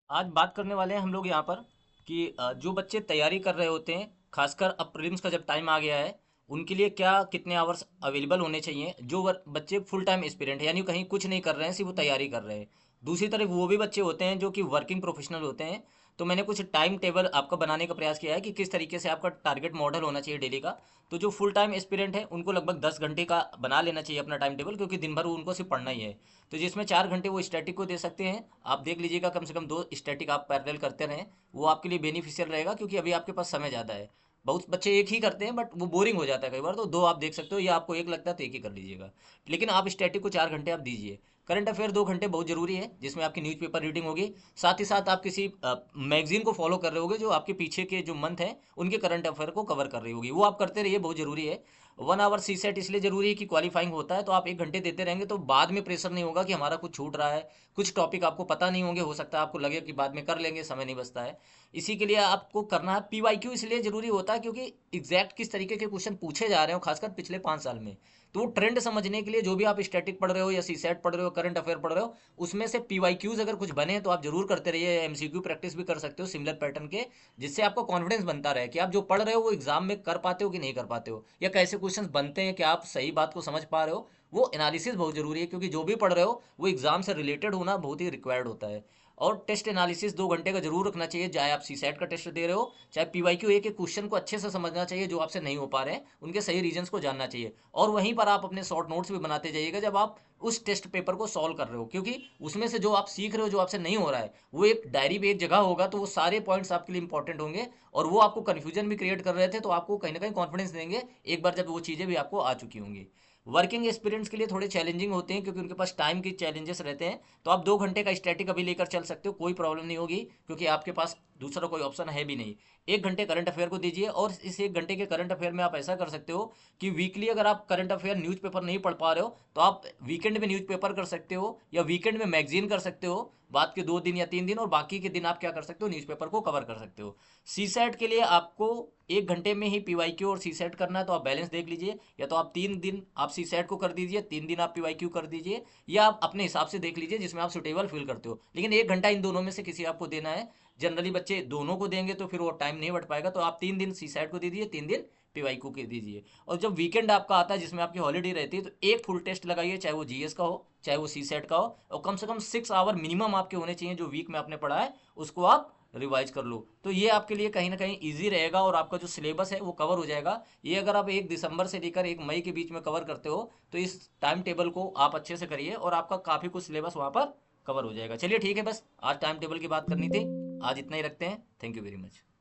आज बात करने वाले हैं हम लोग यहाँ पर कि जो बच्चे तैयारी कर रहे होते हैं, खासकर अब प्रीलिम्स का जब टाइम आ गया है, उनके लिए क्या कितने आवर्स अवेलेबल होने चाहिए। जो बच्चे फुल टाइम एस्पिरेंट है, यानी कहीं कुछ नहीं कर रहे हैं, सिर्फ वो तैयारी कर रहे हैं। दूसरी तरफ वो भी बच्चे होते हैं जो कि वर्किंग प्रोफेशनल होते हैं। तो मैंने कुछ टाइम टेबल आपका बनाने का प्रयास किया है कि किस तरीके से आपका टारगेट मॉडल होना चाहिए डेली का। तो जो फुल टाइम एस्पिरेंट है उनको लगभग 10 घंटे का बना लेना चाहिए अपना टाइम टेबल, क्योंकि दिन भर उनको सिर्फ पढ़ना ही है। तो जिसमें 4 घंटे वो स्टैटिक को दे सकते हैं। आप देख लीजिएगा कम से कम 2 स्टैटिक आप पैरेलल करते रहें। वो आपके लिए बेनिफिशियल रहेगा, क्योंकि अभी आपके पास समय ज़्यादा है। बहुत बच्चे एक ही करते हैं बट वो बोरिंग हो जाता है कई बार, तो 2 आप देख सकते हो, या आपको एक लगता है तो एक ही कर लीजिएगा। लेकिन आप स्टैटिक को 4 घंटे आप दीजिए। करंट अफेयर 2 घंटे बहुत जरूरी है, जिसमें आपकी न्यूज़पेपर रीडिंग होगी। साथ ही साथ आप किसी मैगजीन को फॉलो कर रहे होगे जो आपके पीछे के जो मंथ हैं उनके करंट अफेयर को कवर कर रही होगी, वो आप करते रहिए, बहुत जरूरी है। 1 आवर सी सेट इसलिए जरूरी है कि क्वालिफाइंग होता है, तो आप 1 घंटे देते रहेंगे तो बाद में प्रेशर नहीं होगा कि हमारा कुछ छूट रहा है। कुछ टॉपिक आपको पता नहीं होंगे, हो सकता है आपको लगे कि बाद में कर लेंगे, समय नहीं बचता है। इसी के लिए आपको करना है। पीवाईक्यू इसलिए जरूरी होता है क्योंकि एग्जैक्ट किस तरीके के क्वेश्चन पूछे जा रहे हो, खासकर पिछले 5 साल में। तो वो ट्रेंड समझने के लिए जो भी आप स्टैटिक पढ़ रहे हो या सी सेट पढ़ रहे हो, करंट अफेयर पढ़ रहे हो, उसमें से पीवाईक्यूज अगर कुछ बने तो आप जरूर करते रहिए। एमसीक्यू प्रैक्टिस भी कर सकते हो सिमिलर पैटर्न के, जिससे आपको कॉन्फिडेंस बनता रहे कि आप जो पढ़ रहे हो वो एग्जाम में कर पाते हो कि नहीं कर पाते हो, या कैसे क्वेश्चंस बनते हैं कि आप सही बात को समझ पा रहे हो। वो एनालिसिस बहुत जरूरी है, क्योंकि जो भी पढ़ रहे हो वो एग्जाम से रिलेटेड होना बहुत ही रिक्वायर्ड होता है। और टेस्ट एनालिसिस 2 घंटे का जरूर रखना चाहिए, चाहे आप सी सेट का टेस्ट दे रहे हो, चाहे पीवाईक्यू। एक एक क्वेश्चन को अच्छे से समझना चाहिए, जो आपसे नहीं हो पा रहे हैं उनके सही रीजंस को जानना चाहिए। और वहीं पर आप अपने शॉर्ट नोट्स भी बनाते जाइएगा जब आप उस टेस्ट पेपर को सॉल्व कर रहे हो, क्योंकि उसमें से जो आप सीख रहे हो, जो आपसे नहीं हो रहा है, वो एक डायरी पे एक जगह होगा, तो वो सारे पॉइंट्स आपके लिए इंपॉर्टेंट होंगे। और वो आपको कन्फ्यूजन भी क्रिएट कर रहे थे, तो आपको कहीं ना कहीं कॉन्फिडेंस देंगे एक बार जब वो चीज़ें भी आपको आ चुकी होंगी। वर्किंग एक्सपीरियंस के लिए थोड़े चैलेंजिंग होते हैं, क्योंकि उनके पास टाइम के चैलेंजेस रहते हैं। तो आप 2 घंटे का स्टैटिक अभी लेकर चल सकते हो, कोई प्रॉब्लम नहीं होगी, क्योंकि आपके पास दूसरा कोई ऑप्शन है भी नहीं। 1 घंटे करंट अफेयर को दीजिए, और इस 1 घंटे के करंट अफेयर में आप ऐसा कर सकते हो कि वीकली अगर आप करंट अफेयर न्यूज़पेपर नहीं पढ़ पा रहे हो, तो आप वीकेंड में न्यूज़पेपर कर सकते हो, या वीकेंड में मैगजीन कर सकते हो, बाद के 2 दिन या 3 दिन, और बाकी के दिन आप क्या कर सकते हो, न्यूज़पेपर को कवर कर सकते हो। सी सेट के लिए आपको 1 घंटे में ही पीवाईक्यू और सी सेट करना है, तो आप बैलेंस देख लीजिए। या तो आप 3 दिन आप सी सेट को कर दीजिए, 3 दिन आप पीवाईक्यू कर दीजिए, या आप अपने हिसाब से देख लीजिए जिसमें आप सुटेबल फील करते हो, लेकिन 1 घंटा इन दोनों में से किसी आपको देना है। जनरली बच्चे दोनों को देंगे तो फिर वो टाइम नहीं बढ़ पाएगा, तो आप 3 दिन सी सेट को दे दीजिए, 3 दिन पीवाईक्यू के दीजिए। और जब वीकेंड आपका आता है जिसमें आपकी हॉलीडे रहती है, तो एक फुल टेस्ट लगाइए, चाहे वो जीएस का हो चाहे वो सी सेट का हो, और कम से कम 6 आवर मिनिमम आपके होने चाहिए। जो वीक में आपने पढ़ा है उसको आप रिवाइज कर लो, तो ये आपके लिए कहीं ना कहीं ईजी रहेगा, और आपका जो सिलेबस है वो कवर हो जाएगा। ये अगर आप 1 दिसंबर से लेकर 1 मई के बीच में कवर करते हो, तो इस टाइम टेबल को आप अच्छे से करिए, और आपका काफ़ी कुछ सिलेबस वहाँ पर कवर हो जाएगा। चलिए ठीक है, बस आज टाइम टेबल की बात करनी थी। आज इतना ही रखते हैं। Thank you very much.